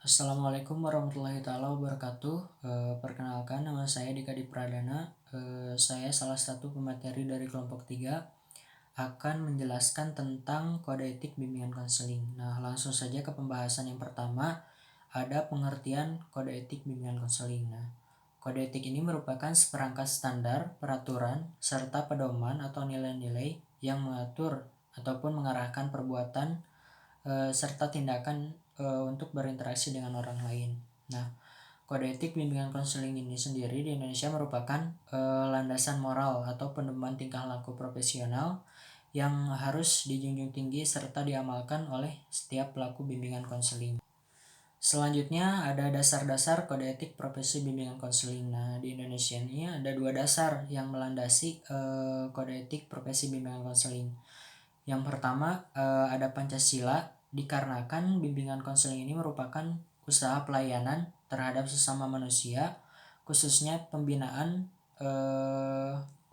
Assalamualaikum warahmatullahi taala wabarakatuh. Perkenalkan, nama saya Dika Dipradana. Saya salah satu pemateri dari kelompok 3 akan menjelaskan tentang kode etik bimbingan konseling. Nah, langsung saja ke pembahasan yang pertama, ada pengertian kode etik bimbingan konseling. Nah, kode etik ini merupakan seperangkat standar, peraturan, serta pedoman atau nilai-nilai yang mengatur ataupun mengarahkan perbuatan serta tindakan untuk berinteraksi dengan orang lain. Nah, kode etik bimbingan konseling ini sendiri di Indonesia merupakan landasan moral atau pedoman tingkah laku profesional yang harus dijunjung tinggi serta diamalkan oleh setiap pelaku bimbingan konseling. Selanjutnya ada dasar-dasar kode etik profesi bimbingan konseling. Nah, di Indonesia ini ada 2 dasar yang melandasi kode etik profesi bimbingan konseling. Yang pertama ada Pancasila, dikarenakan bimbingan konseling ini merupakan usaha pelayanan terhadap sesama manusia, khususnya pembinaan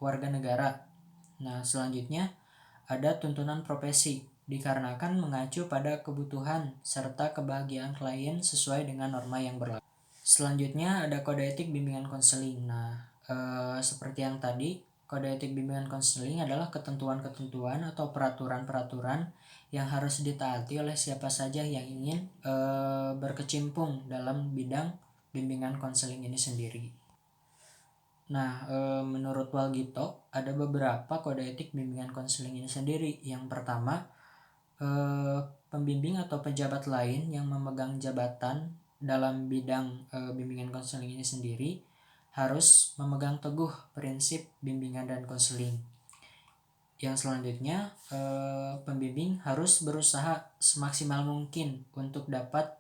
warga negara. Nah, selanjutnya ada tuntunan profesi, dikarenakan mengacu pada kebutuhan serta kebahagiaan klien sesuai dengan norma yang berlaku. Selanjutnya ada kode etik bimbingan konseling. Nah, seperti yang tadi, kode etik bimbingan konseling adalah ketentuan-ketentuan atau peraturan-peraturan yang harus ditaati oleh siapa saja yang ingin berkecimpung dalam bidang bimbingan konseling ini sendiri. Nah, menurut Walgito ada beberapa kode etik bimbingan konseling ini sendiri. Yang pertama, pembimbing atau pejabat lain yang memegang jabatan dalam bidang bimbingan konseling ini sendiri harus memegang teguh prinsip bimbingan dan konseling. Yang selanjutnya, pembimbing harus berusaha semaksimal mungkin untuk dapat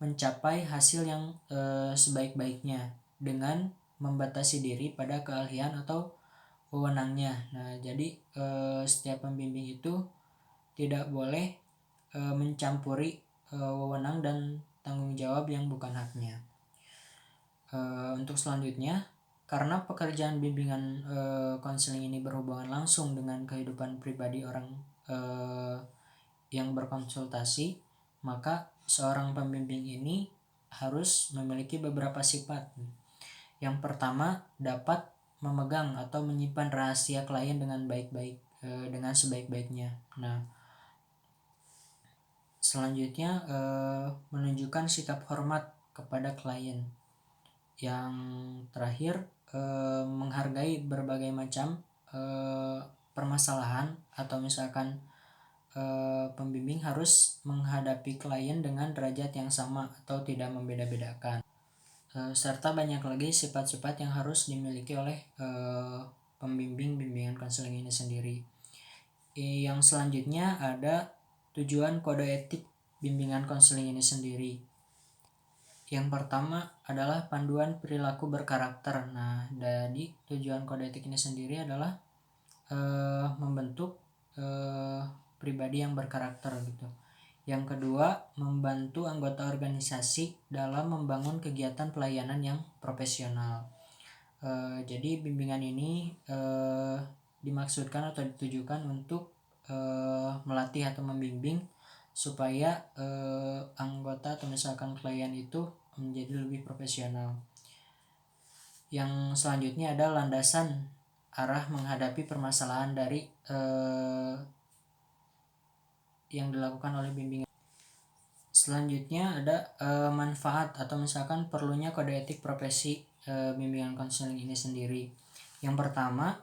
mencapai hasil yang sebaik-baiknya dengan membatasi diri pada keahlian atau wewenangnya. Nah, jadi setiap pembimbing itu tidak boleh mencampuri wewenang dan tanggung jawab yang bukan haknya. Untuk selanjutnya, karena pekerjaan bimbingan konseling ini berhubungan langsung dengan kehidupan pribadi orang yang berkonsultasi, maka seorang pembimbing ini harus memiliki beberapa sifat. Yang pertama, dapat memegang atau menyimpan rahasia klien dengan baik-baik, dengan sebaik-baiknya. Nah, selanjutnya menunjukkan sikap hormat kepada klien. Yang terakhir, menghargai berbagai macam permasalahan, atau misalkan pembimbing harus menghadapi klien dengan derajat yang sama atau tidak membeda-bedakan. Serta banyak lagi sifat-sifat yang harus dimiliki oleh pembimbing bimbingan konseling ini sendiri. Yang selanjutnya ada tujuan kode etik bimbingan konseling ini sendiri. Yang pertama adalah panduan perilaku berkarakter. Nah, dari tujuan kode etik ini sendiri adalah membentuk pribadi yang berkarakter gitu. Yang kedua, membantu anggota organisasi dalam membangun kegiatan pelayanan yang profesional. Jadi bimbingan ini dimaksudkan atau ditujukan untuk melatih atau membimbing supaya anggota atau misalkan klien itu menjadi lebih profesional. Yang selanjutnya ada landasan arah menghadapi permasalahan dari yang dilakukan oleh bimbingan. Selanjutnya ada manfaat atau misalkan perlunya kode etik profesi bimbingan konseling ini sendiri. Yang pertama,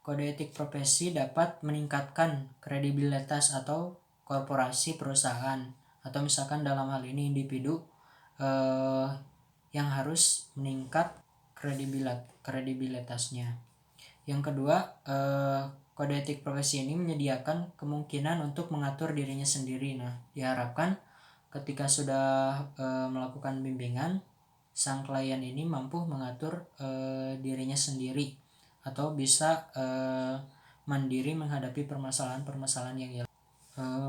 kode etik profesi dapat meningkatkan kredibilitas atau korporasi perusahaan, atau misalkan dalam hal ini individu yang harus meningkat kredibilitasnya. Yang kedua, kode etik profesi ini menyediakan kemungkinan untuk mengatur dirinya sendiri. Nah, diharapkan ketika sudah melakukan bimbingan, sang klien ini mampu mengatur dirinya sendiri atau bisa mandiri menghadapi permasalahan-permasalahan yang ia.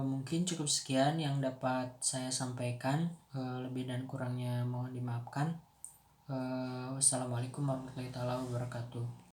Mungkin cukup sekian yang dapat saya sampaikan. Lebih dan kurangnya mohon dimaafkan. Wassalamualaikum warahmatullahi wabarakatuh.